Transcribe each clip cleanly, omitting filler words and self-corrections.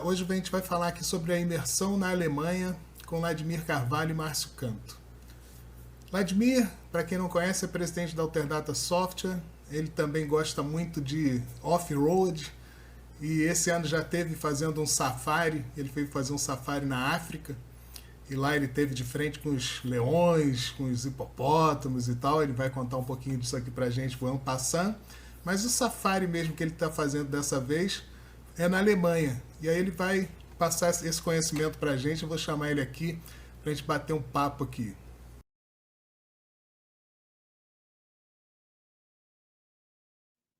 Hoje a gente vai falar aqui sobre a imersão na Alemanha com Vladimir Carvalho e Márcio Canto. Vladimir, para quem não conhece, é presidente da Alterdata Software. Ele também gosta muito de off-road e esse ano já teve fazendo um safari. Ele foi fazer um safari na África e lá ele teve de frente com os leões, com os hipopótamos e tal. Ele vai contar um pouquinho disso aqui pra gente, vamos passando. Mas o safari mesmo que ele está fazendo dessa vez é na Alemanha. E aí ele vai passar esse conhecimento pra gente. Eu vou chamar ele aqui pra gente bater um papo aqui.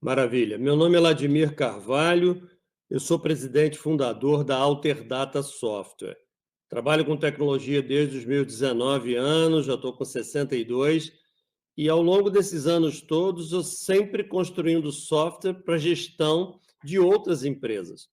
Maravilha. Meu nome é Vladimir Carvalho, eu sou presidente fundador da Alterdata Software. Trabalho com tecnologia desde os meus 19 anos, já estou com 62, e ao longo desses anos todos eu sempre construindo software para gestão de outras empresas.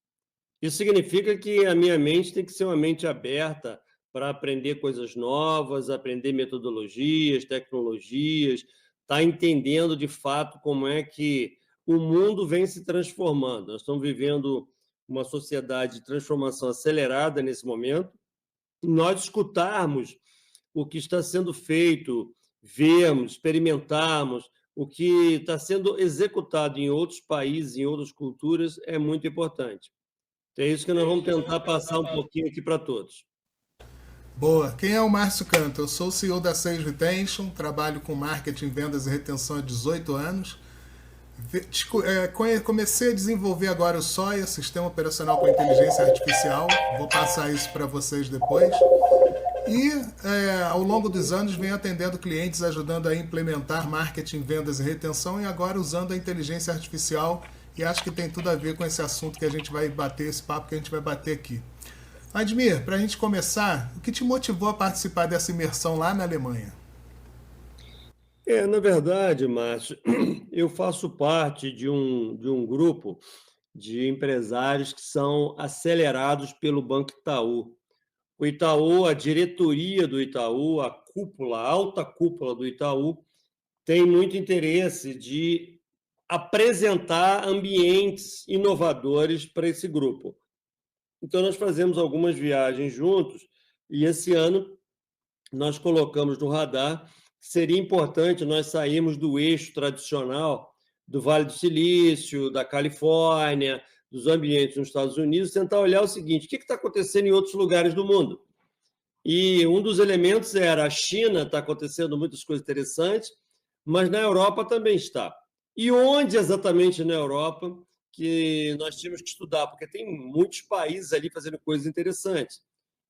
Isso significa que a minha mente tem que ser uma mente aberta para aprender coisas novas, aprender metodologias, tecnologias, estar entendendo de fato como é que o mundo vem se transformando. Nós estamos vivendo uma sociedade de transformação acelerada nesse momento. Nós escutarmos o que está sendo feito, vermos, experimentarmos o que está sendo executado em outros países, em outras culturas, é muito importante. É isso que nós vamos tentar passar um pouquinho aqui para todos. Boa. Quem é o Márcio Canto? Eu sou o CEO da Sage Retention, trabalho com marketing, vendas e retenção há 18 anos. Comecei a desenvolver agora o SOIA, Sistema Operacional com Inteligência Artificial. Vou passar isso para vocês depois. E ao longo dos anos venho atendendo clientes, ajudando a implementar marketing, vendas e retenção, e agora usando a inteligência artificial, e acho que tem tudo a ver com esse assunto que a gente vai bater, esse papo que a gente vai bater aqui. Vladimir, para a gente começar, o que te motivou a participar dessa imersão lá na Alemanha? Na verdade, Márcio, eu faço parte de um grupo de empresários que são acelerados pelo Banco Itaú. O Itaú, a diretoria do Itaú, a cúpula, a alta cúpula do Itaú, tem muito interesse de apresentar ambientes inovadores para esse grupo. Então, nós fazemos algumas viagens juntos e esse ano nós colocamos no radar que seria importante nós sairmos do eixo tradicional do Vale do Silício, da Califórnia, dos ambientes nos Estados Unidos, tentar olhar o seguinte: o que está acontecendo em outros lugares do mundo? E um dos elementos era a China, está acontecendo muitas coisas interessantes, mas na Europa também está. E onde exatamente na Europa que nós tínhamos que estudar? Porque tem muitos países ali fazendo coisas interessantes.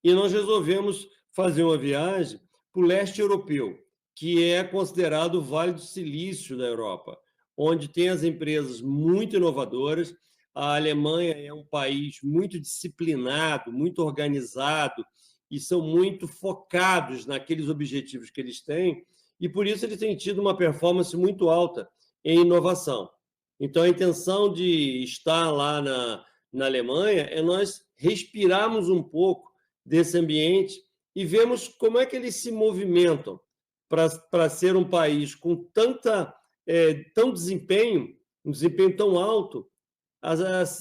E nós resolvemos fazer uma viagem para o leste europeu, que é considerado o Vale do Silício da Europa, onde tem as empresas muito inovadoras. A Alemanha é um país muito disciplinado, muito organizado, e são muito focados naqueles objetivos que eles têm, e por isso eles têm tido uma performance muito alta em inovação. Então, a intenção de estar lá na Alemanha é nós respirarmos um pouco desse ambiente e vermos como é que eles se movimentam para ser um país com tão desempenho, um desempenho tão alto,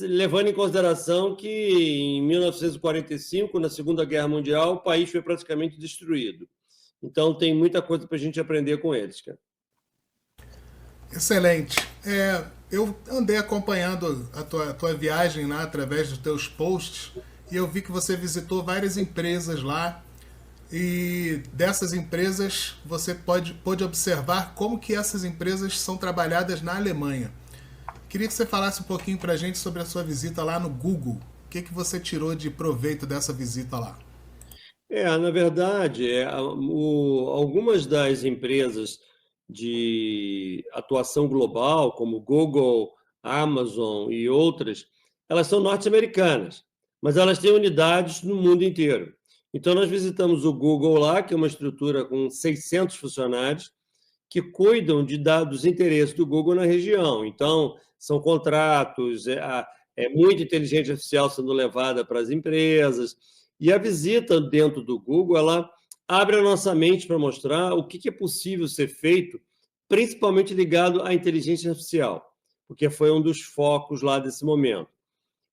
levando em consideração que em 1945, na Segunda Guerra Mundial, o país foi praticamente destruído. Então, tem muita coisa para a gente aprender com eles, cara. Excelente. Eu andei acompanhando a tua viagem lá através dos teus posts e eu vi que você visitou várias empresas lá, e dessas empresas você pôde observar como que essas empresas são trabalhadas na Alemanha. Queria que você falasse um pouquinho para a gente sobre a sua visita lá no Google. O que você tirou de proveito dessa visita lá? Na verdade, algumas das empresas de atuação global, como Google, Amazon e outras, elas são norte-americanas, mas elas têm unidades no mundo inteiro. Então, nós visitamos o Google lá, que é uma estrutura com 600 funcionários, que cuidam dos interesses do Google na região. Então, são contratos, muita inteligência artificial sendo levada para as empresas. E a visita dentro do Google, ela abre a nossa mente para mostrar o que é possível ser feito, principalmente ligado à inteligência artificial, porque foi um dos focos lá desse momento.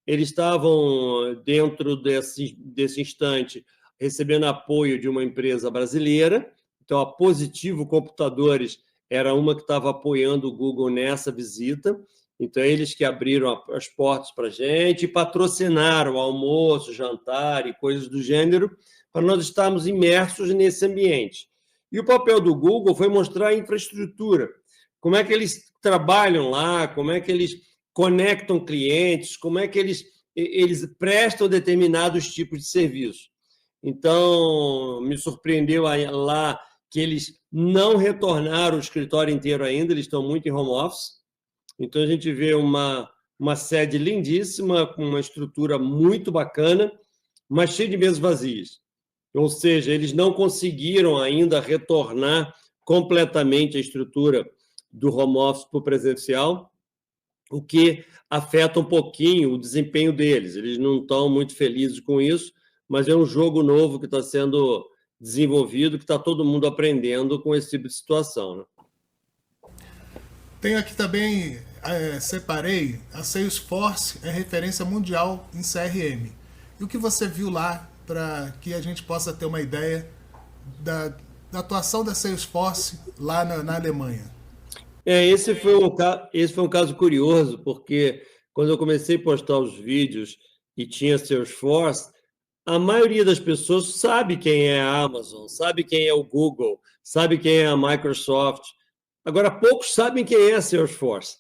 eles estavam, dentro desse instante, recebendo apoio de uma empresa brasileira. Então, a Positivo Computadores era uma que estava apoiando o Google nessa visita. Então, eles que abriram as portas para a gente, patrocinaram almoço, jantar e coisas do gênero, para nós estarmos imersos nesse ambiente. E o papel do Google foi mostrar a infraestrutura, como é que eles trabalham lá, como é que eles conectam clientes, como é que eles prestam determinados tipos de serviço. Então, me surpreendeu lá que eles não retornaram o escritório inteiro ainda, eles estão muito em home office. Então, a gente vê uma sede lindíssima, com uma estrutura muito bacana, mas cheia de mesas vazias. Ou seja, eles não conseguiram ainda retornar completamente a estrutura do home office para o presencial, o que afeta um pouquinho o desempenho deles. Eles não estão muito felizes com isso, mas é um jogo novo que está sendo desenvolvido, que está todo mundo aprendendo com esse tipo de situação, né? Tenho aqui também, separei, a Salesforce é referência mundial em CRM. E o que você viu lá, para que a gente possa ter uma ideia da atuação da Salesforce lá na Alemanha? Esse foi um caso curioso, porque quando eu comecei a postar os vídeos e tinha Salesforce, a maioria das pessoas sabe quem é a Amazon, sabe quem é o Google, sabe quem é a Microsoft. Agora, poucos sabem quem é a Salesforce.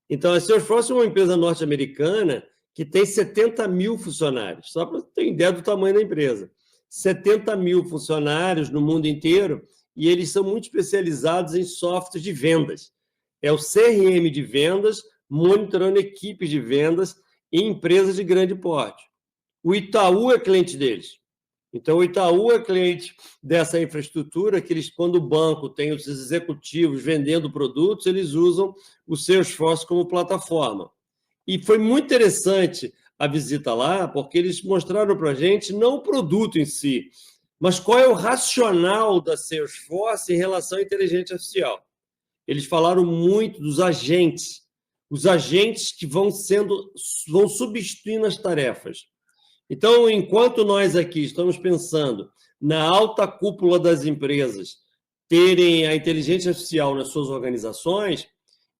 Então, a Salesforce é uma empresa norte-americana que tem 70 mil funcionários, só para ter ideia do tamanho da empresa. 70 mil funcionários no mundo inteiro, e eles são muito especializados em software de vendas. É o CRM de vendas, monitorando equipes de vendas em empresas de grande porte. O Itaú é cliente deles. Então, o Itaú é cliente dessa infraestrutura que eles, quando o banco tem os executivos vendendo produtos, eles usam o Salesforce como plataforma. E foi muito interessante a visita lá, porque eles mostraram para a gente não o produto em si, mas qual é o racional da Salesforce em relação à inteligência artificial. Eles falaram muito dos agentes, os agentes que vão substituindo as tarefas. Então, enquanto nós aqui estamos pensando na alta cúpula das empresas terem a inteligência artificial nas suas organizações,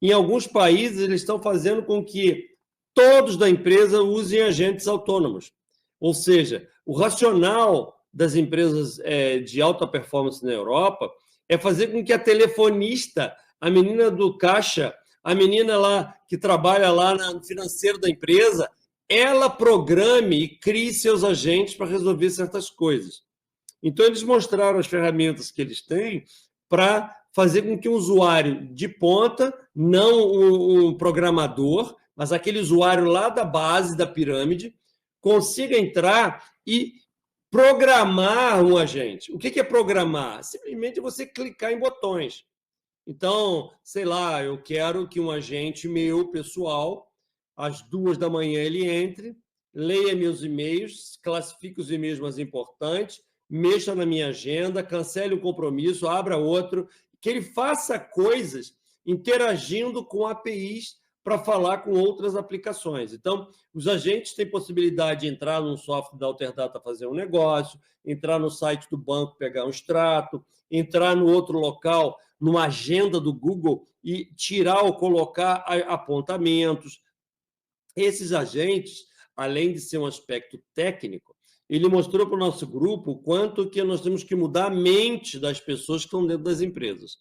em alguns países eles estão fazendo com que todos da empresa usem agentes autônomos. Ou seja, o racional das empresas de alta performance na Europa é fazer com que a telefonista, a menina do caixa, a menina lá que trabalha lá no financeiro da empresa, ela programe e crie seus agentes para resolver certas coisas. Então, eles mostraram as ferramentas que eles têm para fazer com que um usuário de ponta, não um programador, mas aquele usuário lá da base da pirâmide, consiga entrar e programar um agente. O que é programar? Simplesmente você clicar em botões. Então, sei lá, eu quero que um agente meu, pessoal, às 2 da manhã ele entre, leia meus e-mails, classifique os e-mails mais importantes, mexa na minha agenda, cancele um compromisso, abra outro, que ele faça coisas interagindo com APIs para falar com outras aplicações. Então, os agentes têm possibilidade de entrar num software da Alterdata fazer um negócio, entrar no site do banco pegar um extrato, entrar no outro local, numa agenda do Google e tirar ou colocar apontamentos. Esses agentes, além de ser um aspecto técnico, ele mostrou para o nosso grupo o quanto que nós temos que mudar a mente das pessoas que estão dentro das empresas.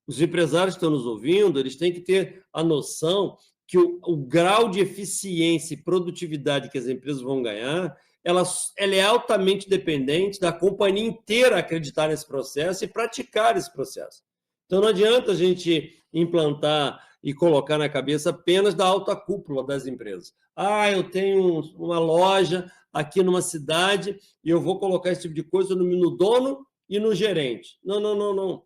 Os empresários que estão nos ouvindo, eles têm que ter a noção que o grau de eficiência e produtividade que as empresas vão ganhar, ela é altamente dependente da companhia inteira acreditar nesse processo e praticar esse processo. Então, não adianta a gente implantar e colocar na cabeça apenas da alta cúpula das empresas. Eu tenho uma loja aqui numa cidade e eu vou colocar esse tipo de coisa no dono e no gerente. Não.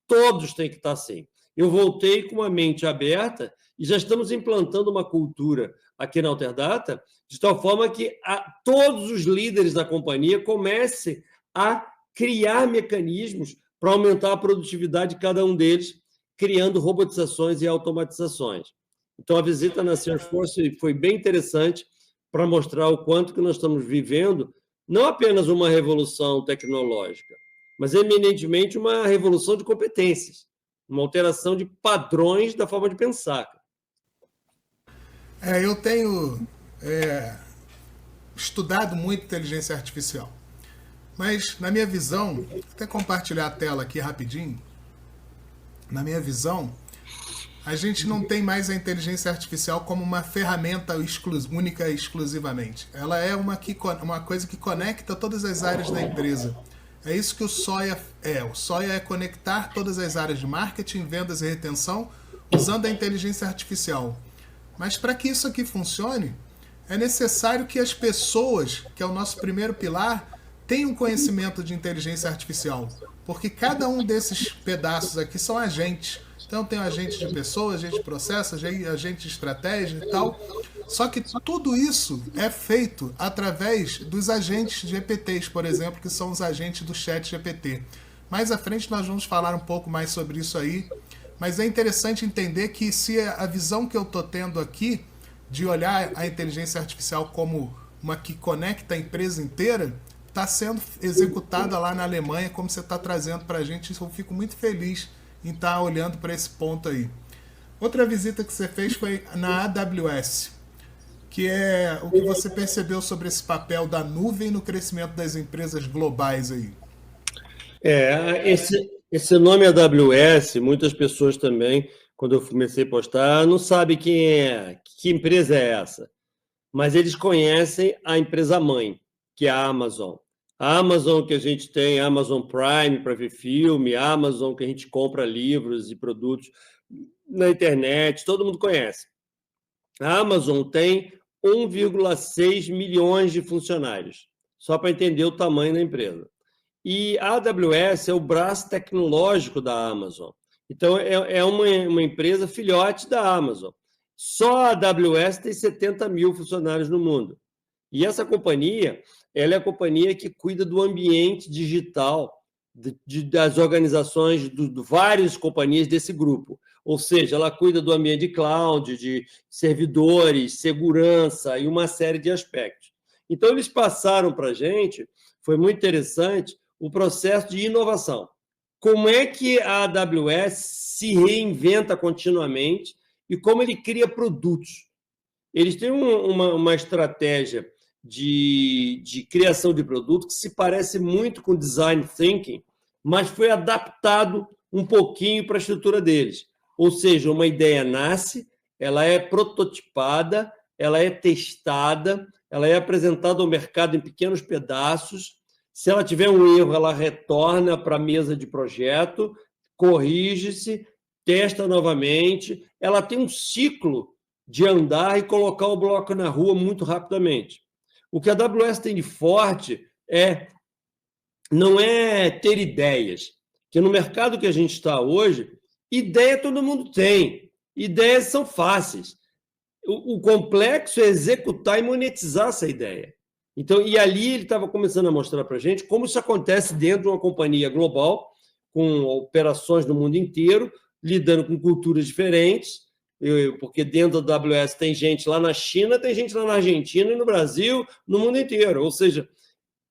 Todos têm que estar assim. Eu voltei com a mente aberta e já estamos implantando uma cultura aqui na Alterdata, de tal forma que todos os líderes da companhia comecem a criar mecanismos para aumentar a produtividade de cada um deles, criando robotizações e automatizações. Então, a visita na Salesforce foi bem interessante, para mostrar o quanto que nós estamos vivendo não apenas uma revolução tecnológica, mas eminentemente uma revolução de competências, uma alteração de padrões da forma de pensar. Eu tenho estudado muito inteligência artificial, mas na minha visão, vou até compartilhar a tela aqui rapidinho, na minha visão, a gente não tem mais a inteligência artificial como uma ferramenta única e exclusivamente. Ela é uma coisa que conecta todas as áreas da empresa. É isso que o SOIA é. O SOIA é conectar todas as áreas de marketing, vendas e retenção usando a inteligência artificial. Mas para que isso aqui funcione, é necessário que as pessoas, que é o nosso primeiro pilar, tenham conhecimento de inteligência artificial. Porque cada um desses pedaços aqui são agentes. Então tem agente de pessoas, agente de processo, agente de estratégia e tal. Só que tudo isso é feito através dos agentes GPTs, por exemplo, que são os agentes do chat GPT. Mais à frente nós vamos falar um pouco mais sobre isso aí. Mas é interessante entender que se a visão que eu estou tendo aqui, de olhar a inteligência artificial como uma que conecta a empresa inteira, está sendo executada lá na Alemanha, como você está trazendo para a gente. Eu fico muito feliz em estar olhando para esse ponto aí. Outra visita que você fez foi na AWS, que é o que você percebeu sobre esse papel da nuvem no crescimento das empresas globais aí. Esse nome AWS, muitas pessoas também, quando eu comecei a postar, não sabem quem é, que empresa é essa. Mas eles conhecem a empresa mãe, que é a Amazon. A Amazon que a gente tem, a Amazon Prime para ver filme, a Amazon que a gente compra livros e produtos na internet, todo mundo conhece. A Amazon tem 1,6 milhões de funcionários, só para entender o tamanho da empresa. E a AWS é o braço tecnológico da Amazon. Então, é uma empresa filhote da Amazon. Só a AWS tem 70 mil funcionários no mundo. E essa companhia, ela é a companhia que cuida do ambiente digital das organizações, de várias companhias desse grupo. Ou seja, ela cuida do ambiente de cloud, de servidores, segurança e uma série de aspectos. Então, eles passaram para a gente, foi muito interessante, o processo de inovação. Como é que a AWS se reinventa continuamente e como ele cria produtos. Eles têm uma estratégia de criação de produto que se parece muito com design thinking, mas foi adaptado um pouquinho para a estrutura deles. Ou seja, uma ideia nasce, ela é prototipada, ela é testada, ela é apresentada ao mercado em pequenos pedaços. Se ela tiver um erro, ela retorna para a mesa de projeto, corrige-se, testa novamente. Ela tem um ciclo de andar e colocar o bloco na rua muito rapidamente. O que a AWS tem de forte não é ter ideias, porque no mercado que a gente está hoje, ideia todo mundo tem, ideias são fáceis. O complexo é executar e monetizar essa ideia. Então, e ali ele estava começando a mostrar para a gente como isso acontece dentro de uma companhia global, com operações no mundo inteiro, lidando com culturas diferentes, porque dentro da AWS tem gente lá na China, tem gente lá na Argentina e no Brasil, no mundo inteiro. Ou seja,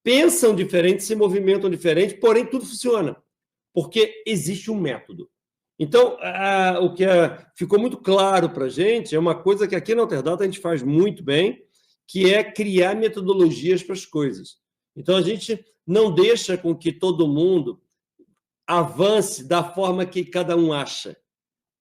pensam diferente, se movimentam diferente, porém tudo funciona, porque existe um método. Então, o que ficou muito claro para a gente é uma coisa que aqui na Alterdata a gente faz muito bem, que é criar metodologias para as coisas. Então, a gente não deixa com que todo mundo avance da forma que cada um acha.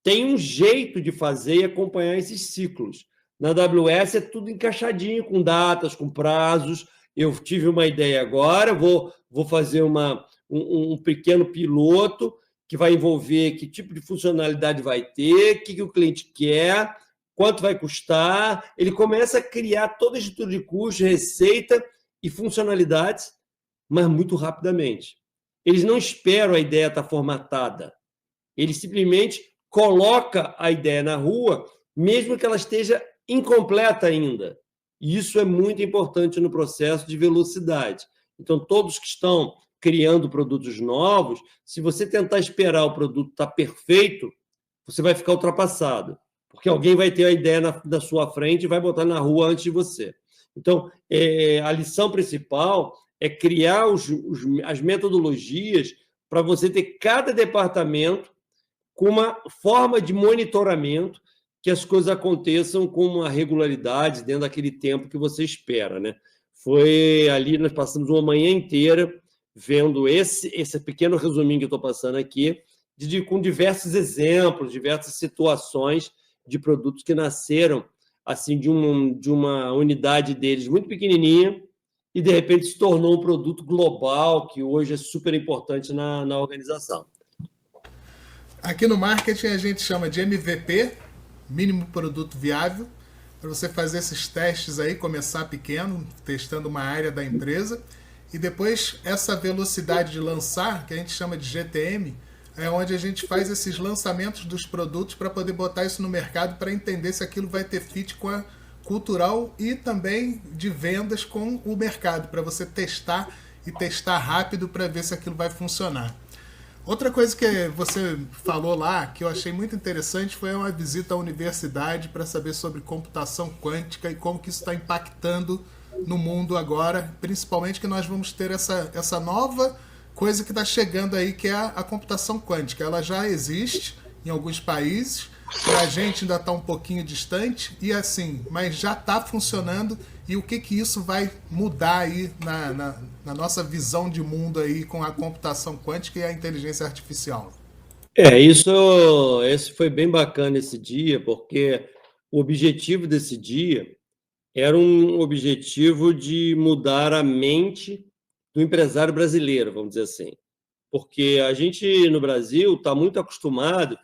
Tem um jeito de fazer e acompanhar esses ciclos. Na AWS é tudo encaixadinho, com datas, com prazos. Eu tive uma ideia agora, vou fazer um pequeno piloto que vai envolver que tipo de funcionalidade vai ter, o que o cliente quer, quanto vai custar. Ele começa a criar toda a estrutura de custo, receita e funcionalidades, mas muito rapidamente. Eles não esperam a ideia estar formatada. Eles simplesmente colocam a ideia na rua, mesmo que ela esteja incompleta ainda. E isso é muito importante no processo de velocidade. Então, todos que estão criando produtos novos, se você tentar esperar o produto estar perfeito, você vai ficar ultrapassado, porque alguém vai ter a ideia na sua frente e vai botar na rua antes de você. Então, a lição principal é criar as metodologias para você ter cada departamento com uma forma de monitoramento que as coisas aconteçam com uma regularidade dentro daquele tempo que você espera, né? Foi ali, nós passamos uma manhã inteira vendo esse pequeno resuminho que eu estou passando aqui, com diversos exemplos, diversas situações de produtos que nasceram assim de uma unidade deles muito pequenininha e, de repente, se tornou um produto global que hoje é super importante na organização. Aqui no marketing a gente chama de MVP, mínimo produto viável, para você fazer esses testes aí, começar pequeno, testando uma área da empresa, e depois essa velocidade de lançar, que a gente chama de GTM, é onde a gente faz esses lançamentos dos produtos para poder botar isso no mercado para entender se aquilo vai ter fit com a cultural e também de vendas com o mercado, para você testar e testar rápido para ver se aquilo vai funcionar. Outra coisa que você falou lá, que eu achei muito interessante, foi uma visita à universidade para saber sobre computação quântica e como que isso está impactando no mundo agora, principalmente que nós vamos ter essa nova coisa que está chegando aí, que é a computação quântica. Ela já existe em alguns países, para a gente ainda está um pouquinho distante, e assim, mas já está funcionando. E o que isso vai mudar aí na nossa visão de mundo aí com a computação quântica e a inteligência artificial? Esse foi bem bacana esse dia, porque o objetivo desse dia era um objetivo de mudar a mente do empresário brasileiro, vamos dizer assim. Porque a gente, no Brasil, está muito acostumado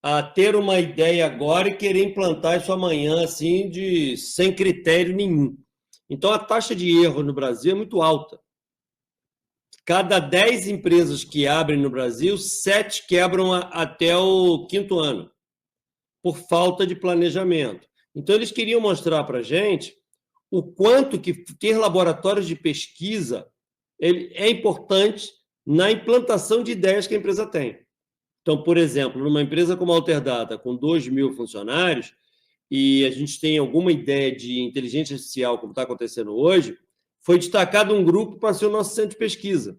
a ter uma ideia agora e querer implantar isso amanhã, assim, sem critério nenhum. Então, a taxa de erro no Brasil é muito alta. Cada 10 empresas que abrem no Brasil, 7 quebram até o 5º ano, por falta de planejamento. Então, eles queriam mostrar para a gente o quanto que ter laboratórios de pesquisa é importante na implantação de ideias que a empresa tem. Então, por exemplo, numa empresa como a Alterdata, com 2.000 funcionários, e a gente tem alguma ideia de inteligência artificial, como está acontecendo hoje, foi destacado um grupo para ser o nosso centro de pesquisa.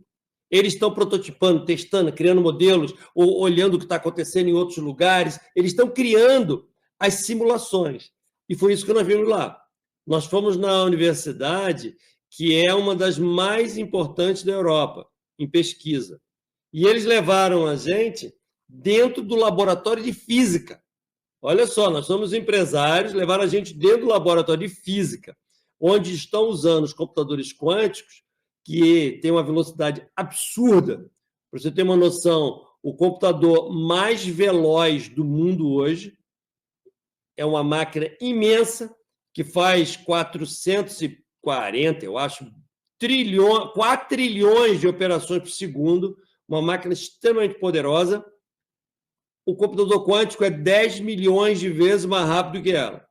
Eles estão prototipando, testando, criando modelos, ou olhando o que está acontecendo em outros lugares. Eles estão criando as simulações. E foi isso que nós vimos lá. Nós fomos na universidade, que é uma das mais importantes da Europa, em pesquisa. E eles levaram a gente dentro do laboratório de física. Olha só, nós somos empresários, levaram a gente dentro do laboratório de física, onde estão usando os computadores quânticos, que tem uma velocidade absurda. Para você ter uma noção, o computador mais veloz do mundo hoje é uma máquina imensa, que faz 440, eu acho, 4 trilhões de operações por segundo, uma máquina extremamente poderosa. O computador quântico é 10 milhões de vezes mais rápido que ela.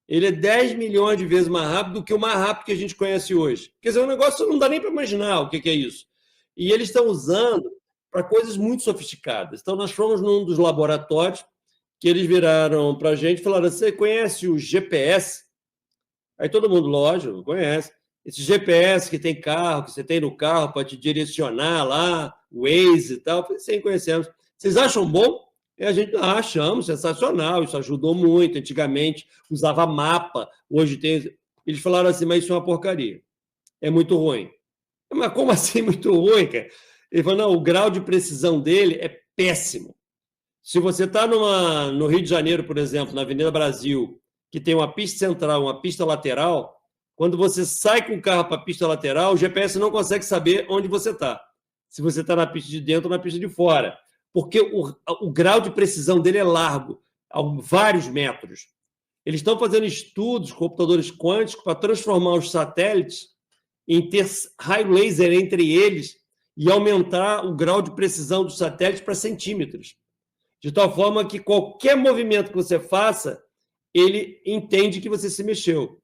Ele é 10 milhões de vezes mais rápido do que o mais rápido que a gente conhece hoje. Quer dizer, um negócio que não dá nem para imaginar o que é isso. E eles estão usando para coisas muito sofisticadas. Então, nós fomos num dos laboratórios que eles viraram para a gente e falaram: você conhece o GPS? Aí todo mundo, lógico, conhece. Esse GPS que tem carro, que você tem no carro para te direcionar lá, o Waze e tal. Eu falei: sim, conhecemos. Vocês acham bom? E a gente achamos sensacional, isso ajudou muito. Antigamente usava mapa, hoje tem. Eles falaram assim: mas isso é uma porcaria, é muito ruim. Mas como assim muito ruim, cara? Ele falou: não, o grau de precisão dele é péssimo. Se você está no Rio de Janeiro, por exemplo, na Avenida Brasil, que tem uma pista central, uma pista lateral, quando você sai com o carro para a pista lateral, o GPS não consegue saber onde você está. Se você está na pista de dentro ou na pista de fora. Porque o grau de precisão dele é largo, a vários metros. Eles estão fazendo estudos com computadores quânticos para transformar os satélites em ter raio laser entre eles e aumentar o grau de precisão dos satélites para centímetros. De tal forma que qualquer movimento que você faça, ele entende que você se mexeu.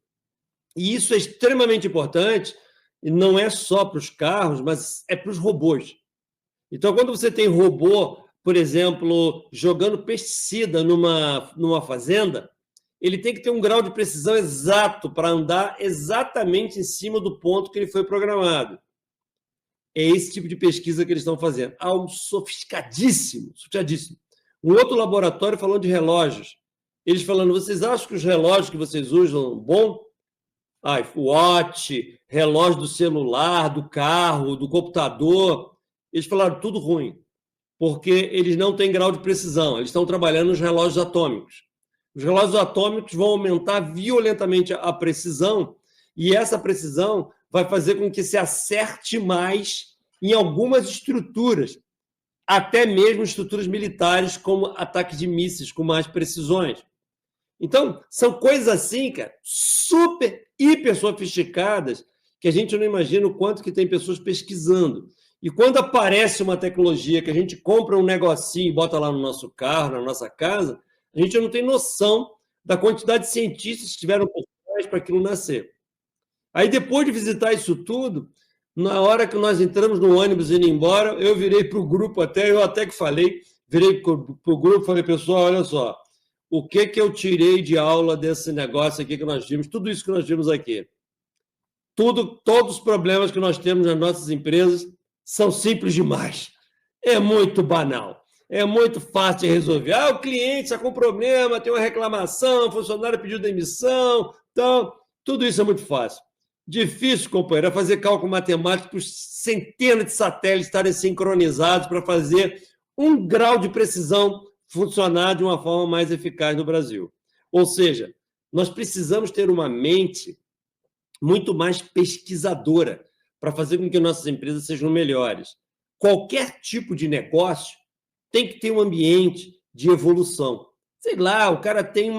E isso é extremamente importante, e não é só para os carros, mas é para os robôs. Então, quando você tem robô, por exemplo, jogando pesticida numa fazenda, ele tem que ter um grau de precisão exato para andar exatamente em cima do ponto que ele foi programado. É esse tipo de pesquisa que eles estão fazendo. Algo sofisticadíssimo, sofisticadíssimo. Um outro laboratório falando de relógios. Eles falando, vocês acham que os relógios que vocês usam bom? Watch, relógio do celular, do carro, do computador. Eles falaram tudo ruim, porque eles não têm grau de precisão. Eles estão trabalhando nos relógios atômicos. Os relógios atômicos vão aumentar violentamente a precisão, e essa precisão vai fazer com que se acerte mais em algumas estruturas, até mesmo estruturas militares, como ataques de mísseis com mais precisões. Então, são coisas assim, cara, super, hiper sofisticadas, que a gente não imagina o quanto que tem pessoas pesquisando. E quando aparece uma tecnologia que a gente compra um negocinho e bota lá no nosso carro, na nossa casa, a gente não tem noção da quantidade de cientistas que tiveram por trás para aquilo nascer. Aí, depois de visitar isso tudo, na hora que nós entramos no ônibus indo embora, eu virei para o grupo eu até que falei, virei para o grupo e falei, pessoal, olha só, o que eu tirei de aula desse negócio aqui que nós vimos, tudo isso que nós vimos aqui. Todos os problemas que nós temos nas nossas empresas são simples demais. É muito banal. É muito fácil de resolver. O cliente está com problema, tem uma reclamação, o funcionário pediu demissão. Então, tudo isso é muito fácil. Difícil, companheiro, é fazer cálculo matemático para centenas de satélites estarem sincronizados para fazer 1 grau de precisão funcionar de uma forma mais eficaz no Brasil. Ou seja, nós precisamos ter uma mente muito mais pesquisadora para fazer com que nossas empresas sejam melhores. Qualquer tipo de negócio tem que ter um ambiente de evolução. Sei lá, o cara tem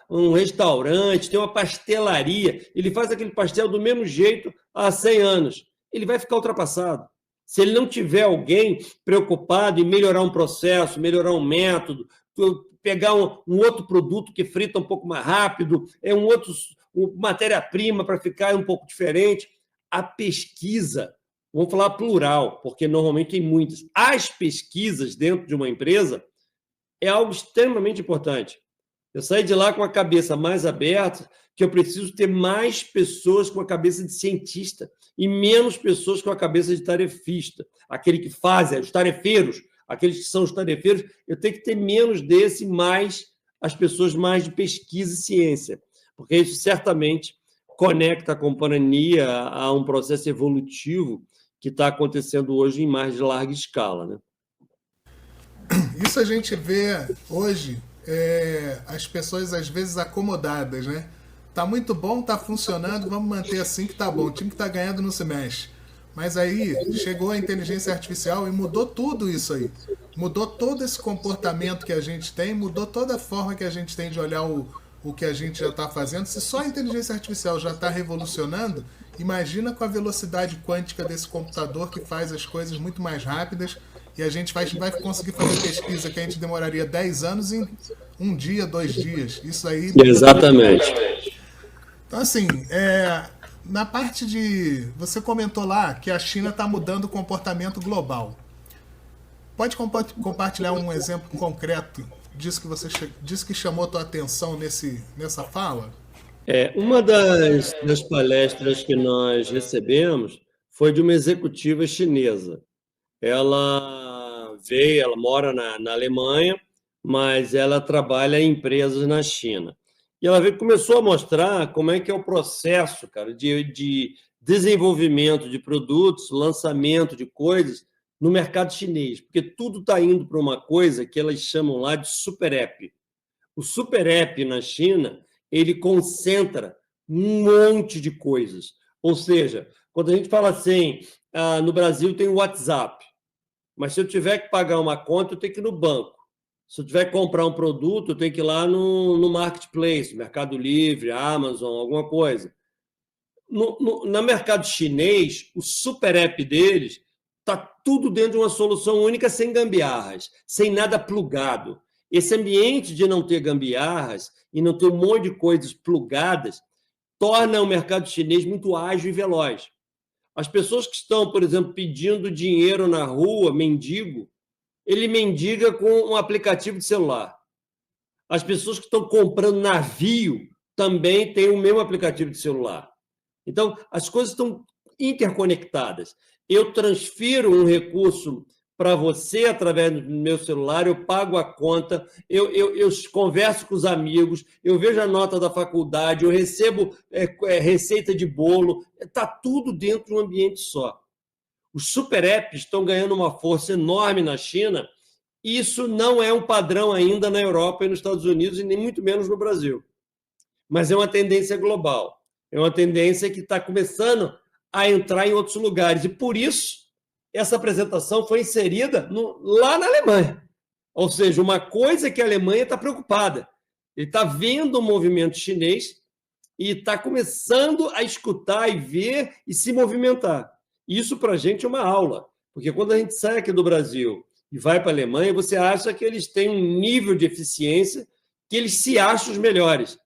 um restaurante, tem uma pastelaria, ele faz aquele pastel do mesmo jeito há 100 anos. Ele vai ficar ultrapassado. Se ele não tiver alguém preocupado em melhorar um processo, melhorar um método, pegar um outro produto que frita um pouco mais rápido, matéria-prima para ficar um pouco diferente. A pesquisa, vamos falar plural, porque normalmente tem muitas. As pesquisas dentro de uma empresa é algo extremamente importante. Eu saí de lá com a cabeça mais aberta, que eu preciso ter mais pessoas com a cabeça de cientista e menos pessoas com a cabeça de tarefista. Aquele que fazem, os tarefeiros, aqueles que são os tarefeiros, eu tenho que ter menos desse, mais as pessoas mais de pesquisa e ciência, porque isso certamente conecta a companhia a um processo evolutivo que está acontecendo hoje em mais de larga escala, né? Isso a gente vê hoje, as pessoas às vezes acomodadas, né? Tá muito bom, tá funcionando, vamos manter assim que tá bom. O time que tá ganhando não se mexe. Mas aí chegou a inteligência artificial e mudou tudo isso aí. Mudou todo esse comportamento que a gente tem, mudou toda a forma que a gente tem de olhar o que a gente já está fazendo. Se só a inteligência artificial já está revolucionando, imagina com a velocidade quântica desse computador que faz as coisas muito mais rápidas. E a gente vai conseguir fazer pesquisa que a gente demoraria 10 anos em 1 dia, 2 dias. Isso aí... Exatamente. Então, assim, na parte de... Você comentou lá que a China está mudando o comportamento global. Pode compartilhar um exemplo concreto disso que você disse que chamou a tua atenção nessa fala? Uma das palestras que nós recebemos foi de uma executiva chinesa. Ela mora na Alemanha, mas ela trabalha em empresas na China. E ela começou a mostrar como é que é o processo, cara, de desenvolvimento de produtos, lançamento de coisas no mercado chinês, porque tudo está indo para uma coisa que elas chamam lá de super app. O super app na China, ele concentra um monte de coisas. Ou seja, quando a gente fala assim, no Brasil tem o WhatsApp, mas se eu tiver que pagar uma conta, eu tenho que ir no banco. Se eu tiver que comprar um produto, eu tenho que ir lá no Marketplace, Mercado Livre, Amazon, alguma coisa. No mercado chinês, o super app deles está tudo dentro de uma solução única, sem gambiarras, sem nada plugado. Esse ambiente de não ter gambiarras e não ter um monte de coisas plugadas torna o mercado chinês muito ágil e veloz. As pessoas que estão, por exemplo, pedindo dinheiro na rua, mendigo, ele mendiga com um aplicativo de celular. As pessoas que estão comprando navio também têm o mesmo aplicativo de celular. Então, as coisas estão interconectadas. Eu transfiro um recurso para você através do meu celular, eu pago a conta, eu converso com os amigos, eu vejo a nota da faculdade, eu recebo receita de bolo, está tudo dentro de um ambiente só. Os super apps estão ganhando uma força enorme na China, e isso não é um padrão ainda na Europa e nos Estados Unidos, e nem muito menos no Brasil. Mas é uma tendência global, é uma tendência que está começando a entrar em outros lugares, e por isso essa apresentação foi inserida lá na Alemanha. Ou seja, uma coisa que a Alemanha está preocupada. Ele está vendo o movimento chinês e está começando a escutar e ver e se movimentar. Isso, para a gente, é uma aula. Porque quando a gente sai aqui do Brasil e vai para a Alemanha, você acha que eles têm um nível de eficiência que eles se acham os melhores.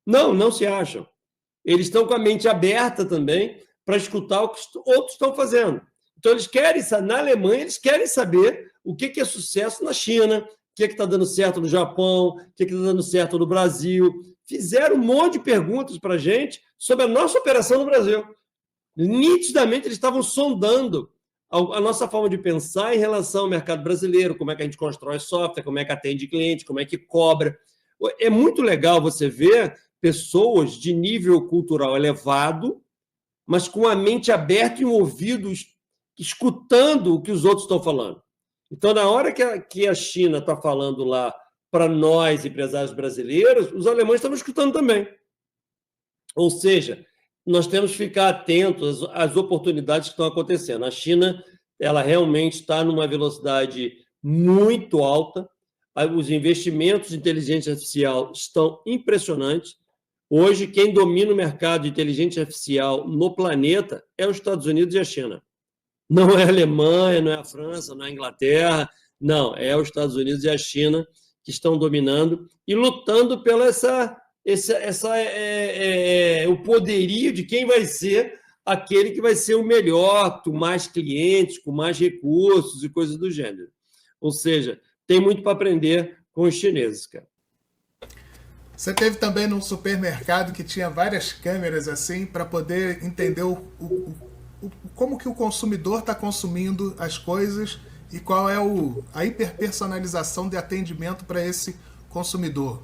Não, não se acham. Eles estão com a mente aberta também para escutar o que outros estão fazendo. Então, eles querem, na Alemanha, eles querem saber o que é sucesso na China, o que está dando certo no Japão, o que está dando certo no Brasil. Fizeram um monte de perguntas para a gente sobre a nossa operação no Brasil. Nitidamente, eles estavam sondando a nossa forma de pensar em relação ao mercado brasileiro, como é que a gente constrói software, como é que atende cliente, como é que cobra. É muito legal você ver pessoas de nível cultural elevado, mas com a mente aberta e um ouvido escutando o que os outros estão falando. Então, na hora que a China está falando lá para nós, empresários brasileiros, os alemães estão escutando também. Ou seja, nós temos que ficar atentos às oportunidades que estão acontecendo. A China, ela realmente está numa velocidade muito alta, os investimentos em inteligência artificial estão impressionantes. Hoje, quem domina o mercado de inteligência artificial no planeta é os Estados Unidos e a China. Não é a Alemanha, não é a França, não é a Inglaterra, não, é os Estados Unidos e a China que estão dominando e lutando pela o poderio de quem vai ser aquele que vai ser o melhor, com mais clientes, com mais recursos e coisas do gênero. Ou seja, tem muito para aprender com os chineses, cara. Você teve também num supermercado que tinha várias câmeras assim para poder entender como que o consumidor está consumindo as coisas e qual é a hiperpersonalização de atendimento para esse consumidor.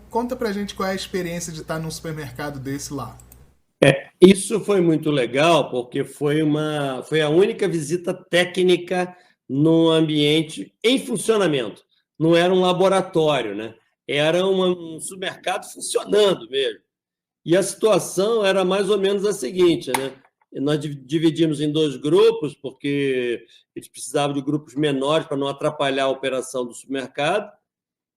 Conta para a gente qual é a experiência de estar num supermercado desse lá. Isso foi muito legal, porque foi a única visita técnica no ambiente em funcionamento. Não era um laboratório, né? Era um supermercado funcionando mesmo. E a situação era mais ou menos a seguinte, né? Nós dividimos em 2 grupos, porque eles precisavam de grupos menores para não atrapalhar a operação do supermercado.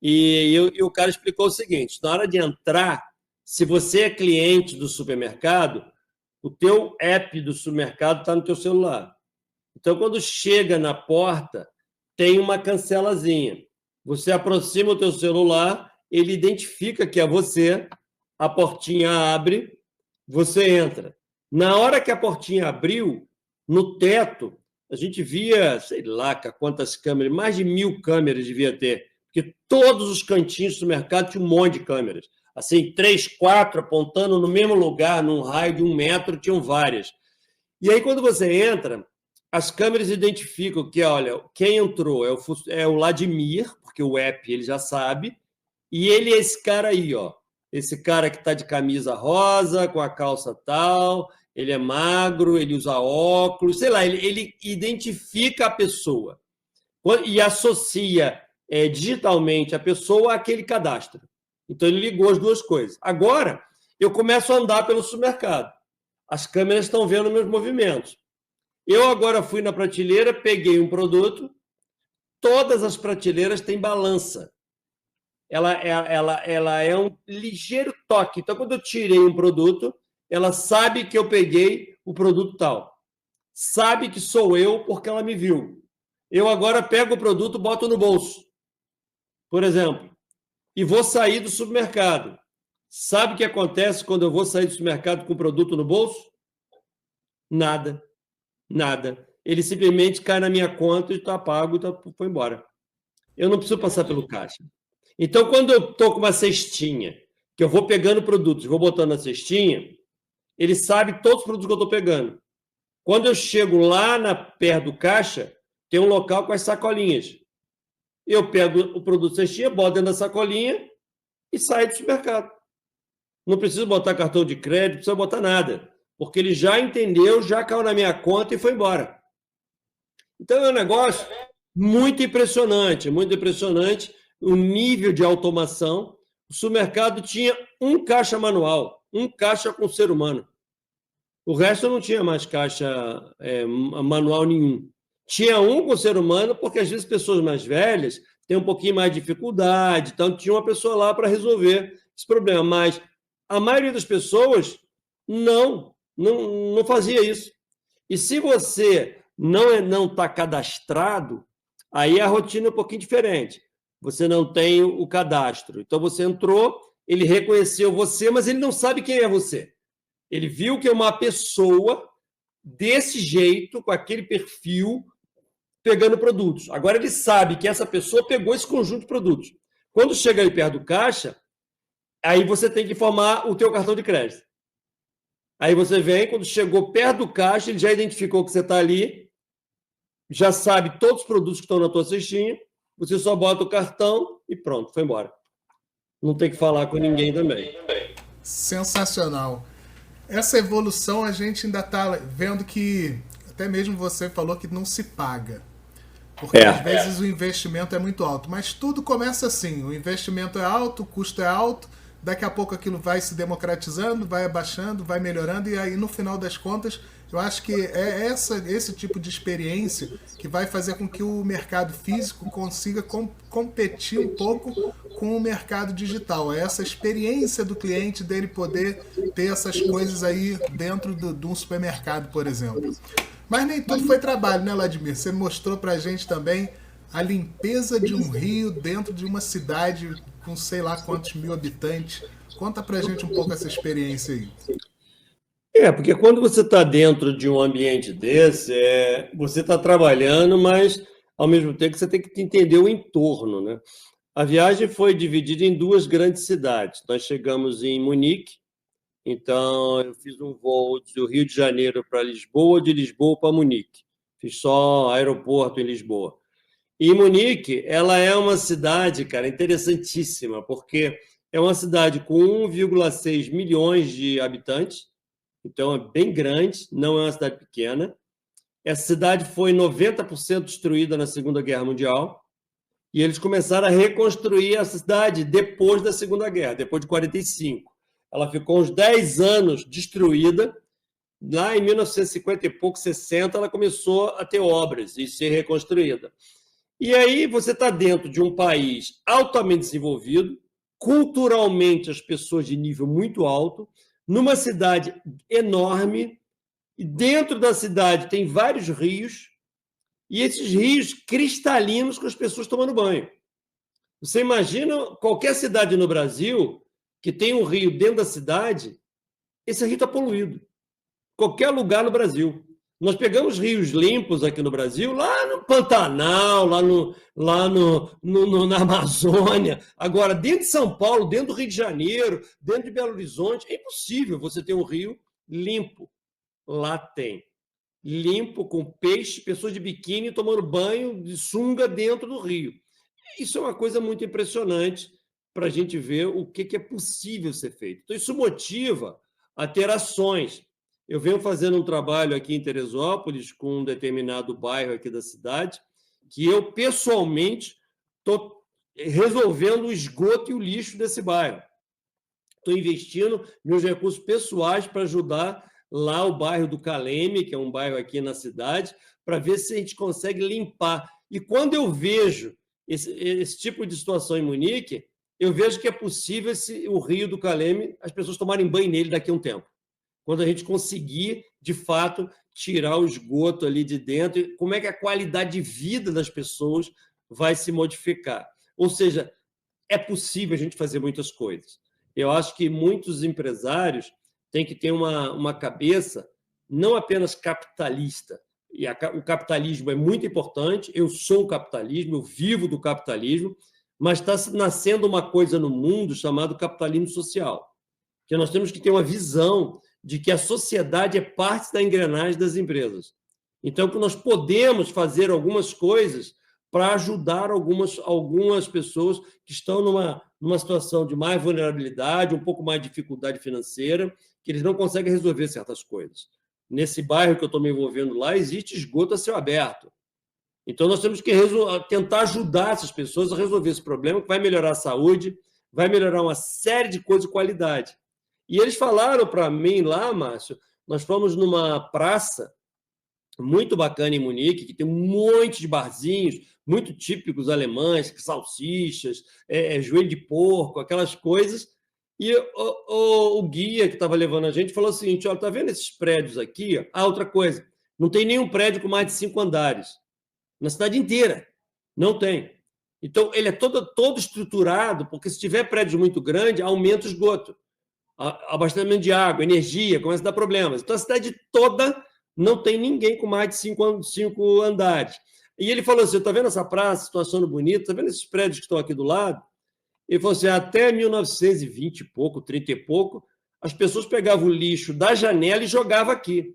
E o cara explicou o seguinte: na hora de entrar, se você é cliente do supermercado, o teu app do supermercado está no teu celular. Então, quando chega na porta, tem uma cancelazinha. Você aproxima o teu celular, ele identifica que é você, a portinha abre, você entra. Na hora que a portinha abriu, no teto, a gente via, sei lá quantas câmeras, mais de 1000 câmeras devia ter, porque todos os cantinhos do mercado tinham um monte de câmeras. Assim, 3, 4 apontando no mesmo lugar, num raio de 1 metro, tinham várias. E aí, quando você entra, as câmeras identificam que, olha, quem entrou é o Vladimir, porque o app ele já sabe, e ele é esse cara aí, ó. Esse cara que está de camisa rosa, com a calça tal, ele é magro, ele usa óculos, sei lá, ele identifica a pessoa e associa digitalmente a pessoa àquele cadastro. Então, ele ligou as 2 coisas. Agora, eu começo a andar pelo supermercado. As câmeras estão vendo meus movimentos. Eu agora fui na prateleira, peguei um produto, todas as prateleiras têm balança. Ela é um ligeiro toque. Então, quando eu tirei um produto, ela sabe que eu peguei o produto tal. Sabe que sou eu porque ela me viu. Eu agora pego o produto, boto no bolso, por exemplo, e vou sair do supermercado. Sabe o que acontece quando eu vou sair do supermercado com o produto no bolso? Nada. Nada. Ele simplesmente cai na minha conta e está pago e foi embora. Eu não preciso passar pelo caixa. Então, quando eu estou com uma cestinha, que eu vou pegando produtos, vou botando na cestinha, ele sabe todos os produtos que eu estou pegando. Quando eu chego lá perto do caixa, tem um local com as sacolinhas. Eu pego o produto cestinha, boto dentro da sacolinha e saio do supermercado. Não preciso botar cartão de crédito, não precisa botar nada, porque ele já entendeu, já caiu na minha conta e foi embora. Então, é um negócio muito impressionante o nível de automação. O supermercado tinha um caixa manual, um caixa com ser humano. O resto não tinha mais caixa manual nenhum. Tinha um com ser humano, porque às vezes pessoas mais velhas têm um pouquinho mais de dificuldade, então tinha uma pessoa lá para resolver esse problema. Mas a maioria das pessoas não fazia isso. E se você não está cadastrado, aí a rotina é um pouquinho diferente. Você não tem o cadastro. Então, você entrou, ele reconheceu você, mas ele não sabe quem é você. Ele viu que é uma pessoa desse jeito, com aquele perfil, pegando produtos. Agora, ele sabe que essa pessoa pegou esse conjunto de produtos. Quando chega aí perto do caixa, aí você tem que informar o teu cartão de crédito. Aí você vem, quando chegou perto do caixa, ele já identificou que você está ali, já sabe todos os produtos que estão na tua cestinha, você só bota o cartão e pronto, foi embora. Não tem que falar com ninguém também. Sensacional. Essa evolução a gente ainda está vendo que, até mesmo você falou que não se paga. Porque às vezes o investimento é muito alto. Mas tudo começa assim, o investimento é alto, o custo é alto, daqui a pouco aquilo vai se democratizando, vai abaixando, vai melhorando, e aí no final das contas, eu acho que é esse tipo de experiência que vai fazer com que o mercado físico consiga competir um pouco com o mercado digital. É essa experiência do cliente dele poder ter essas coisas aí dentro de um supermercado, por exemplo. Mas nem tudo foi trabalho, né, Vladimir? Você mostrou pra gente também a limpeza de um rio dentro de uma cidade com sei lá quantos mil habitantes. Conta pra gente um pouco essa experiência aí. Porque quando você está dentro de um ambiente desse, você está trabalhando, mas ao mesmo tempo você tem que entender o entorno, né? A viagem foi dividida em duas grandes cidades. Nós chegamos em Munique, então eu fiz um voo do Rio de Janeiro para Lisboa, de Lisboa para Munique. Fiz só aeroporto em Lisboa. E Munique, ela é uma cidade, cara, interessantíssima, porque é uma cidade com 1,6 milhões de habitantes, então é bem grande, não é uma cidade pequena. Essa cidade foi 90% destruída na Segunda Guerra Mundial, e eles começaram a reconstruir essa cidade depois da Segunda Guerra, depois de 45. Ela ficou uns 10 anos destruída. Lá em 1950 e pouco, 60, ela começou a ter obras e ser reconstruída. E aí você está dentro de um país altamente desenvolvido, culturalmente as pessoas de nível muito alto, numa cidade enorme, e dentro da cidade tem vários rios, e esses rios cristalinos com as pessoas tomando banho. Você imagina qualquer cidade no Brasil que tem um rio dentro da cidade, esse rio está poluído. Qualquer lugar no Brasil. Nós pegamos rios limpos aqui no Brasil, lá no Pantanal, na Amazônia. Agora, dentro de São Paulo, dentro do Rio de Janeiro, dentro de Belo Horizonte, é impossível você ter um rio limpo. Lá tem. Limpo, com peixe, pessoas de biquíni tomando banho de sunga dentro do rio. Isso é uma coisa muito impressionante para a gente ver o que é possível ser feito. Então, isso motiva a ter ações. Eu venho fazendo um trabalho aqui em Teresópolis, com um determinado bairro aqui da cidade, que eu, pessoalmente, estou resolvendo o esgoto e o lixo desse bairro. Estou investindo meus recursos pessoais para ajudar lá o bairro do Caleme, que é um bairro aqui na cidade, para ver se a gente consegue limpar. E quando eu vejo esse tipo de situação em Munique, eu vejo que é possível o rio do Caleme, as pessoas tomarem banho nele daqui a um tempo. Quando a gente conseguir, de fato, tirar o esgoto ali de dentro, e como é que a qualidade de vida das pessoas vai se modificar. Ou seja, é possível a gente fazer muitas coisas. Eu acho que muitos empresários têm que ter uma cabeça não apenas capitalista. O capitalismo é muito importante, eu sou o capitalismo, eu vivo do capitalismo, mas está nascendo uma coisa no mundo chamada capitalismo social, que nós temos que ter uma visão de que a sociedade é parte da engrenagem das empresas. Então, que nós podemos fazer algumas coisas para ajudar algumas pessoas que estão numa situação de mais vulnerabilidade, um pouco mais de dificuldade financeira, que eles não conseguem resolver certas coisas. Nesse bairro que eu estou me envolvendo lá, existe esgoto a céu aberto. Então, nós temos que tentar ajudar essas pessoas a resolver esse problema, que vai melhorar a saúde, vai melhorar uma série de coisas de qualidade. E eles falaram para mim lá, Márcio, nós fomos numa praça muito bacana em Munique, que tem um monte de barzinhos, muito típicos alemães, salsichas, joelho de porco, aquelas coisas. E o guia que estava levando a gente falou o seguinte: olha, tá vendo esses prédios aqui? Ah, outra coisa, não tem nenhum prédio com mais de 5 andares. Na cidade inteira, não tem. Então, ele é todo estruturado, porque se tiver prédios muito grandes, aumenta o esgoto, abastecimento de água, energia, começa a dar problemas. Então, a cidade toda não tem ninguém com mais de 5 andares. E ele falou assim: está vendo essa praça, estou achando bonito, está vendo esses prédios que estão aqui do lado? Ele falou assim: até 1920 e pouco, 30 e pouco, as pessoas pegavam o lixo da janela e jogavam aqui.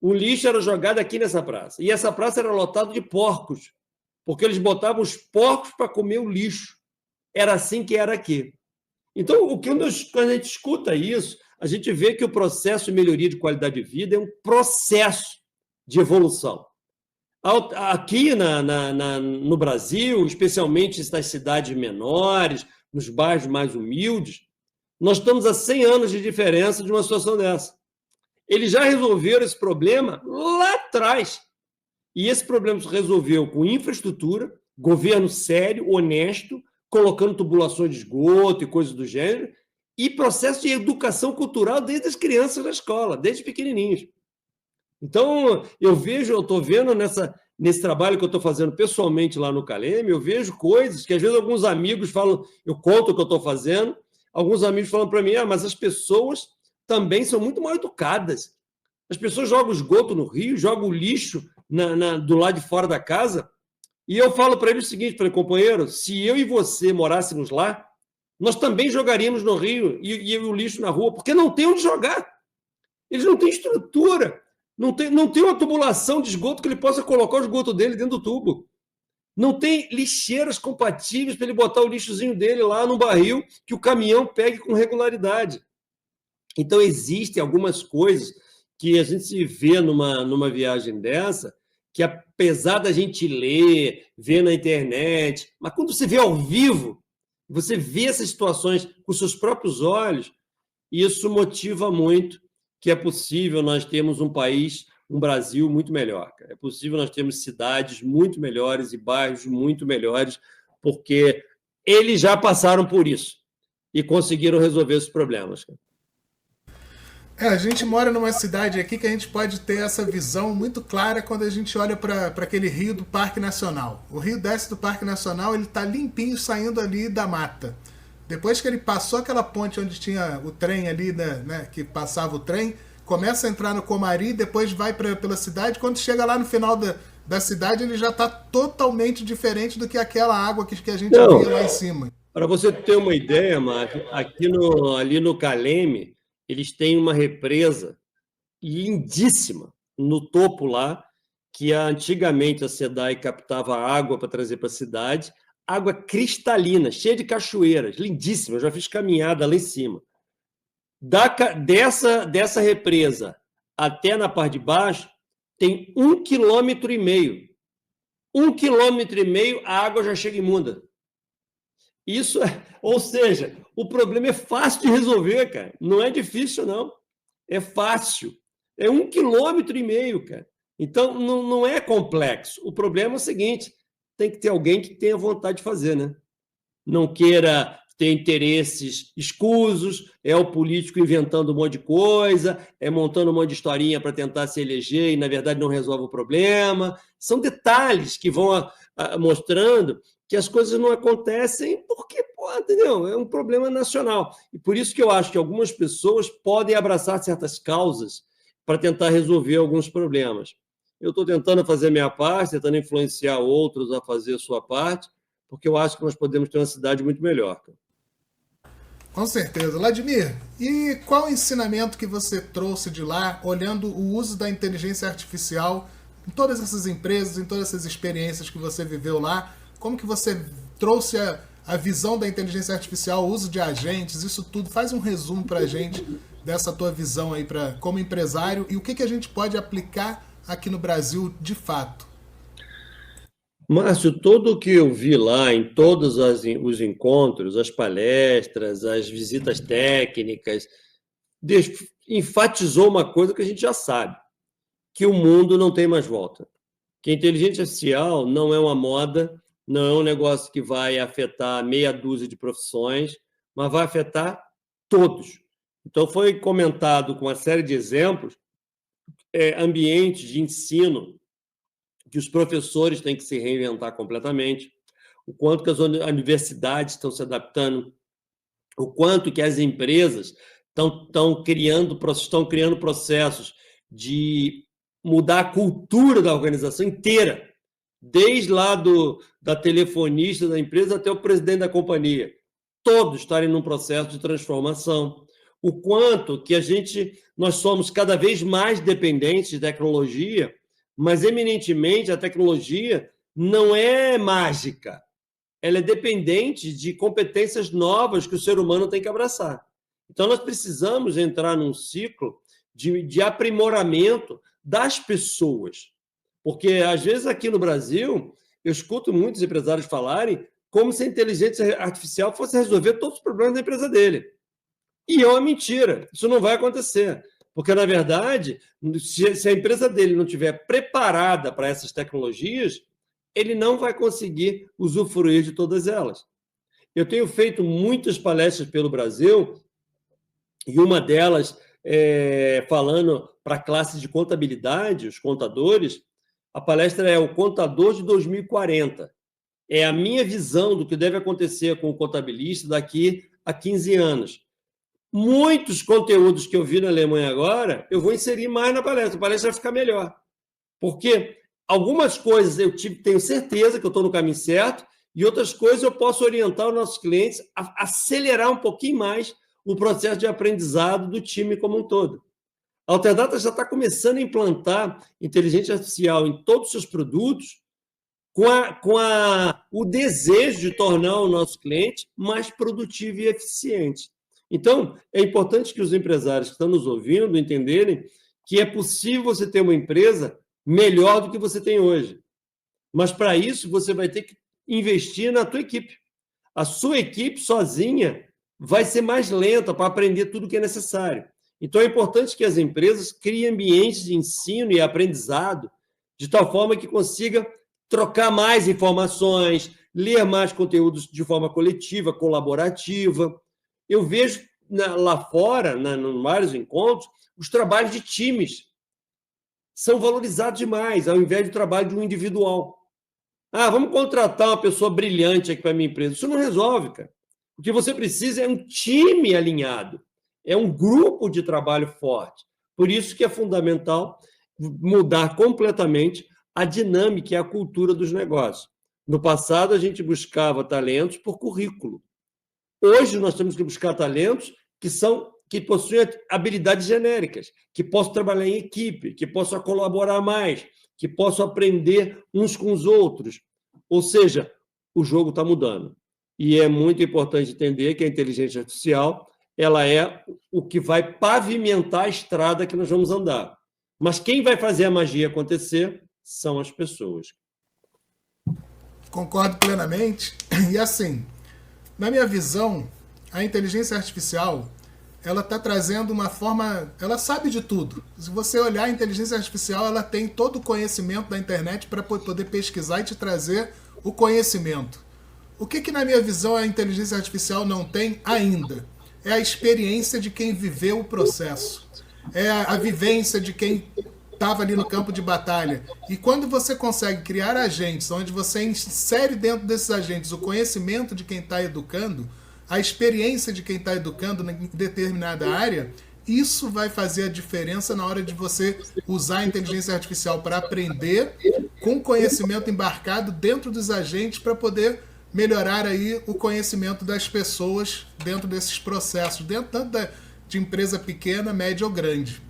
O lixo era jogado aqui nessa praça. E essa praça era lotada de porcos, porque eles botavam os porcos para comer o lixo. Era assim que era aqui. Então, quando a gente escuta isso, a gente vê que o processo de melhoria de qualidade de vida é um processo de evolução. Aqui no Brasil, especialmente nas cidades menores, nos bairros mais humildes, nós estamos a 100 anos de diferença de uma situação dessa. Eles já resolveram esse problema lá atrás. E esse problema se resolveu com infraestrutura, governo sério, honesto, colocando tubulações de esgoto e coisas do gênero, e processo de educação cultural desde as crianças na escola, desde pequenininhos. Então, eu estou vendo nesse trabalho que eu estou fazendo pessoalmente lá no Caleme, eu vejo coisas que às vezes alguns amigos falam, eu conto o que eu estou fazendo, alguns amigos falam para mim: mas as pessoas também são muito mal educadas. As pessoas jogam esgoto no rio, jogam o lixo do lado de fora da casa, e eu falo para eles o seguinte: companheiro, se eu e você morássemos lá, nós também jogaríamos no rio e o lixo na rua, porque não tem onde jogar. Eles não têm estrutura, não tem uma tubulação de esgoto que ele possa colocar o esgoto dele dentro do tubo. Não tem lixeiras compatíveis para ele botar o lixozinho dele lá no barril que o caminhão pegue com regularidade. Então, existem algumas coisas que a gente se vê numa viagem dessa, que apesar da gente ler, ver na internet, mas quando você vê ao vivo, você vê essas situações com seus próprios olhos, isso motiva muito que é possível nós termos um país, um Brasil muito melhor. É possível nós termos cidades muito melhores e bairros muito melhores, porque eles já passaram por isso e conseguiram resolver esses problemas. A gente mora numa cidade aqui que a gente pode ter essa visão muito clara quando a gente olha para aquele rio do Parque Nacional. O rio desce do Parque Nacional, ele está limpinho saindo ali da mata. Depois que ele passou aquela ponte onde tinha o trem ali, né, que passava o trem, começa a entrar no Comari, depois vai pela cidade. Quando chega lá no final da cidade, ele já está totalmente diferente do que aquela água que a gente via lá em cima. Para você ter uma ideia, Márcio, ali no Caleme, eles têm uma represa lindíssima no topo lá, que antigamente a SEDAI captava água para trazer para a cidade, água cristalina, cheia de cachoeiras, lindíssima, eu já fiz caminhada lá em cima. Dessa represa até na parte de baixo, tem 1,5 km. 1,5 km a água já chega imunda. Isso, ou seja, o problema é fácil de resolver, cara. Não é difícil, não. É fácil. É 1,5 km, cara. Então, não é complexo. O problema é o seguinte: tem que ter alguém que tenha vontade de fazer, né? Não queira ter interesses escusos, é o político inventando um monte de coisa, é montando um monte de historinha para tentar se eleger e, na verdade, não resolve o problema. São detalhes que vão mostrando que as coisas não acontecem porque, entendeu? É um problema nacional. E por isso que eu acho que algumas pessoas podem abraçar certas causas para tentar resolver alguns problemas. Eu estou tentando fazer a minha parte, tentando influenciar outros a fazer a sua parte, porque eu acho que nós podemos ter uma cidade muito melhor. Com certeza. Vladimir, e qual o ensinamento que você trouxe de lá, olhando o uso da inteligência artificial em todas essas empresas, em todas essas experiências que você viveu lá? Como que você trouxe a visão da inteligência artificial, o uso de agentes, isso tudo? Faz um resumo para a gente dessa tua visão aí como empresário e o que a gente pode aplicar aqui no Brasil de fato. Márcio, tudo o que eu vi lá em todos os encontros, as palestras, as visitas técnicas, enfatizou uma coisa que a gente já sabe, que o mundo não tem mais volta. Que a inteligência artificial não é uma moda, não é um negócio que vai afetar meia dúzia de profissões, mas vai afetar todos. Então, foi comentado com uma série de exemplos, ambientes de ensino, que os professores têm que se reinventar completamente, o quanto que as universidades estão se adaptando, o quanto que as empresas estão criando processos de mudar a cultura da organização inteira, desde lá da telefonista da empresa até o presidente da companhia, todos estarem num processo de transformação. O quanto que nós somos cada vez mais dependentes de tecnologia, mas, eminentemente, a tecnologia não é mágica. Ela é dependente de competências novas que o ser humano tem que abraçar. Então, nós precisamos entrar num ciclo de aprimoramento das pessoas. Porque, às vezes, aqui no Brasil, eu escuto muitos empresários falarem como se a inteligência artificial fosse resolver todos os problemas da empresa dele. E é uma mentira. Isso não vai acontecer. Porque, na verdade, se a empresa dele não estiver preparada para essas tecnologias, ele não vai conseguir usufruir de todas elas. Eu tenho feito muitas palestras pelo Brasil, e uma delas, falando para a classe de contabilidade, os contadores, a palestra é o Contador de 2040. É a minha visão do que deve acontecer com o contabilista daqui a 15 anos. Muitos conteúdos que eu vi na Alemanha agora, eu vou inserir mais na palestra. A palestra vai ficar melhor. Porque algumas coisas eu tenho certeza que eu estou no caminho certo e outras coisas eu posso orientar os nossos clientes a acelerar um pouquinho mais o processo de aprendizado do time como um todo. A Alterdata já está começando a implantar inteligência artificial em todos os seus produtos com o desejo de tornar o nosso cliente mais produtivo e eficiente. Então, é importante que os empresários que estão nos ouvindo entenderem que é possível você ter uma empresa melhor do que você tem hoje. Mas, para isso, você vai ter que investir na tua equipe. A sua equipe sozinha vai ser mais lenta para aprender tudo o que é necessário. Então, é importante que as empresas criem ambientes de ensino e aprendizado de tal forma que consiga trocar mais informações, ler mais conteúdos de forma coletiva, colaborativa. Eu vejo lá fora, em vários encontros, os trabalhos de times são valorizados demais, ao invés do trabalho de um individual. Vamos contratar uma pessoa brilhante aqui para a minha empresa. Isso não resolve, cara. O que você precisa é um time alinhado, é um grupo de trabalho forte. Por isso que é fundamental mudar completamente a dinâmica e a cultura dos negócios. No passado, a gente buscava talentos por currículo. Hoje, nós temos que buscar talentos que possuem habilidades genéricas, que possam trabalhar em equipe, que possam colaborar mais, que possam aprender uns com os outros. Ou seja, o jogo está mudando. E é muito importante entender que a inteligência artificial ela é o que vai pavimentar a estrada que nós vamos andar. Mas quem vai fazer a magia acontecer são as pessoas. Concordo plenamente. E assim, na minha visão, a inteligência artificial ela está trazendo uma forma... Ela sabe de tudo. Se você olhar a inteligência artificial, ela tem todo o conhecimento da internet para poder pesquisar e te trazer o conhecimento. O que na minha visão, a inteligência artificial não tem ainda? É a experiência de quem viveu o processo. É a vivência de quem estava ali no campo de batalha. E quando você consegue criar agentes, onde você insere dentro desses agentes o conhecimento de quem está educando, a experiência de quem está educando em determinada área, isso vai fazer a diferença na hora de você usar a inteligência artificial para aprender com conhecimento embarcado dentro dos agentes para poder melhorar aí o conhecimento das pessoas dentro desses processos, dentro tanto de empresa pequena, média ou grande.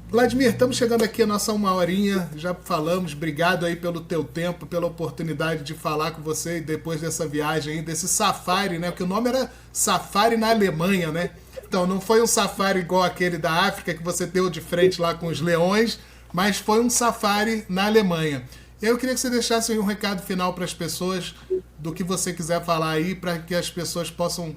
Vladimir, estamos chegando aqui a nossa 1 horinha, já falamos, obrigado aí pelo teu tempo, pela oportunidade de falar com você depois dessa viagem aí, desse safari, né? Porque o nome era Safari na Alemanha, né? Então não foi um safari igual aquele da África que você deu de frente lá com os leões, mas foi um safari na Alemanha. Eu queria que você deixasse aí um recado final para as pessoas do que você quiser falar aí, para que as pessoas possam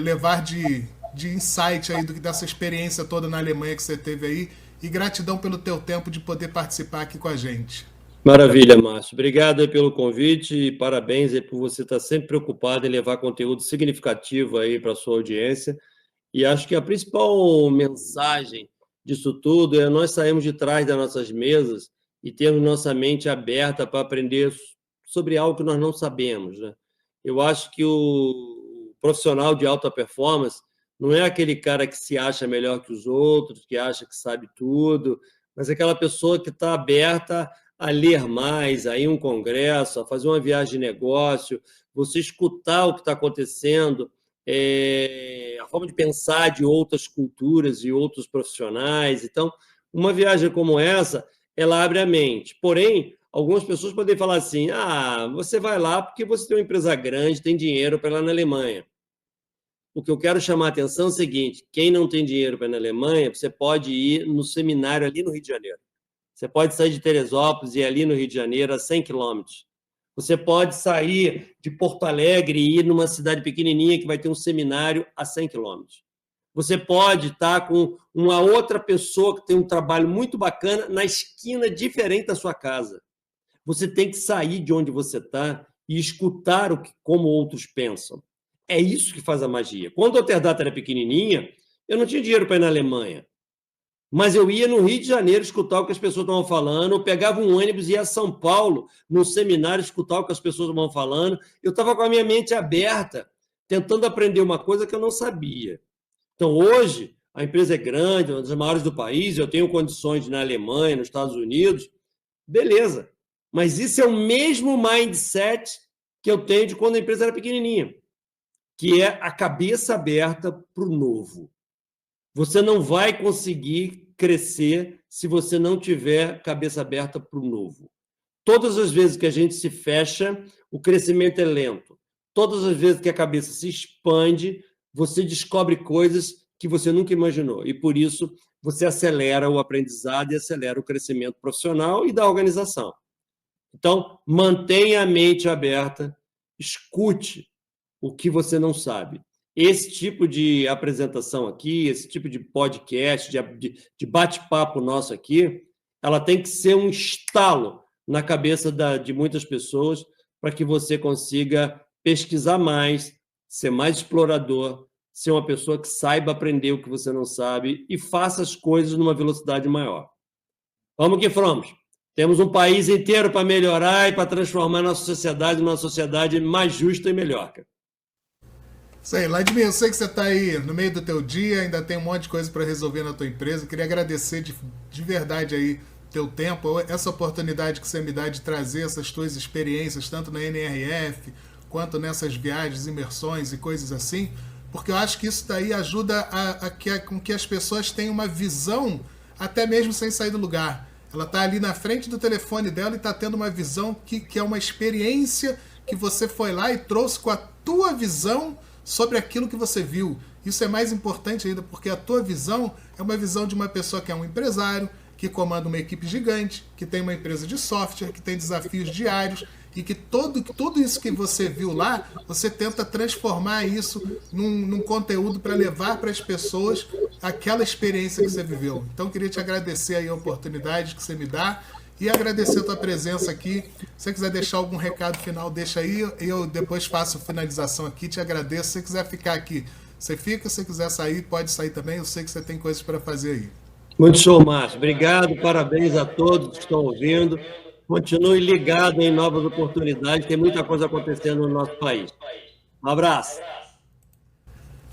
levar de insight aí dessa experiência toda na Alemanha que você teve aí. E gratidão pelo teu tempo de poder participar aqui com a gente. Maravilha, Márcio. Obrigado aí pelo convite e parabéns aí por você estar sempre preocupado em levar conteúdo significativo aí para a sua audiência. E acho que a principal mensagem disso tudo é nós sairmos de trás das nossas mesas e termos nossa mente aberta para aprender sobre algo que nós não sabemos, né? Eu acho que o profissional de alta performance não é aquele cara que se acha melhor que os outros, que acha que sabe tudo, mas é aquela pessoa que está aberta a ler mais, a ir a um congresso, a fazer uma viagem de negócio, você escutar o que está acontecendo, a forma de pensar de outras culturas e outros profissionais. Então, uma viagem como essa, ela abre a mente. Porém, algumas pessoas podem falar assim, você vai lá porque você tem uma empresa grande, tem dinheiro para ir lá na Alemanha. O que eu quero chamar a atenção é o seguinte, quem não tem dinheiro para ir na Alemanha, você pode ir no seminário ali no Rio de Janeiro. Você pode sair de Teresópolis e ir ali no Rio de Janeiro a 100 quilômetros. Você pode sair de Porto Alegre e ir numa cidade pequenininha que vai ter um seminário a 100 quilômetros. Você pode estar com uma outra pessoa que tem um trabalho muito bacana na esquina diferente da sua casa. Você tem que sair de onde você está e escutar como outros pensam. É isso que faz a magia. Quando a Alterdata era pequenininha, eu não tinha dinheiro para ir na Alemanha. Mas eu ia no Rio de Janeiro escutar o que as pessoas estavam falando, eu pegava um ônibus e ia a São Paulo, no seminário, escutar o que as pessoas estavam falando. Eu estava com a minha mente aberta, tentando aprender uma coisa que eu não sabia. Então, hoje, a empresa é grande, uma das maiores do país, eu tenho condições de ir na Alemanha, nos Estados Unidos, beleza. Mas isso é o mesmo mindset que eu tenho de quando a empresa era pequenininha, que é a cabeça aberta para o novo. Você não vai conseguir crescer se você não tiver cabeça aberta para o novo. Todas as vezes que a gente se fecha, o crescimento é lento. Todas as vezes que a cabeça se expande, você descobre coisas que você nunca imaginou. E, por isso, você acelera o aprendizado e acelera o crescimento profissional e da organização. Então, mantenha a mente aberta, escute o que você não sabe. Esse tipo de apresentação aqui, esse tipo de podcast, de bate-papo nosso aqui, ela tem que ser um estalo na cabeça de muitas pessoas para que você consiga pesquisar mais, ser mais explorador, ser uma pessoa que saiba aprender o que você não sabe e faça as coisas numa velocidade maior. Vamos que vamos. Temos um país inteiro para melhorar e para transformar nossa sociedade numa sociedade mais justa e melhor. Isso aí, Vladimir, eu sei que você está aí no meio do teu dia, ainda tem um monte de coisa para resolver na tua empresa. Eu queria agradecer de verdade aí teu tempo, essa oportunidade que você me dá de trazer essas tuas experiências, tanto na NRF, quanto nessas viagens, imersões e coisas assim, porque eu acho que isso daí ajuda com que as pessoas tenham uma visão, até mesmo sem sair do lugar. Ela está ali na frente do telefone dela e está tendo uma visão que é uma experiência que você foi lá e trouxe com a tua visão sobre aquilo que você viu. Isso é mais importante ainda, porque a tua visão é uma visão de uma pessoa que é um empresário, que comanda uma equipe gigante, que tem uma empresa de software, que tem desafios diários, e que tudo isso que você viu lá, você tenta transformar isso num conteúdo para levar para as pessoas aquela experiência que você viveu. Então, eu queria te agradecer aí a oportunidade que você me dá e agradecer a tua presença aqui. Se você quiser deixar algum recado final, deixa aí. Eu depois faço a finalização aqui, te agradeço. Se você quiser ficar aqui, você fica. Se você quiser sair, pode sair também. Eu sei que você tem coisas para fazer aí. Muito show, Márcio. Obrigado, parabéns a todos que estão ouvindo. Continue ligado em novas oportunidades, tem muita coisa acontecendo no nosso país. Um abraço.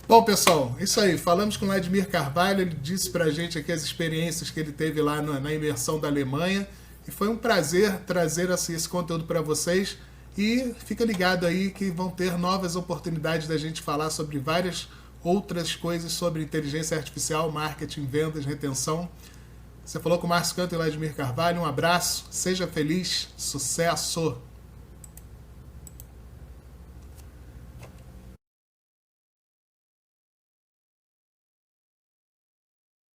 Bom, pessoal, isso aí. Falamos com o Vladimir Carvalho, ele disse pra gente aqui as experiências que ele teve lá na imersão da Alemanha. E foi um prazer trazer esse conteúdo para vocês. E fica ligado aí que vão ter novas oportunidades da gente falar sobre várias outras coisas sobre inteligência artificial, marketing, vendas, retenção. Você falou com o Márcio Canto e Vladimir Carvalho. Um abraço, seja feliz, sucesso!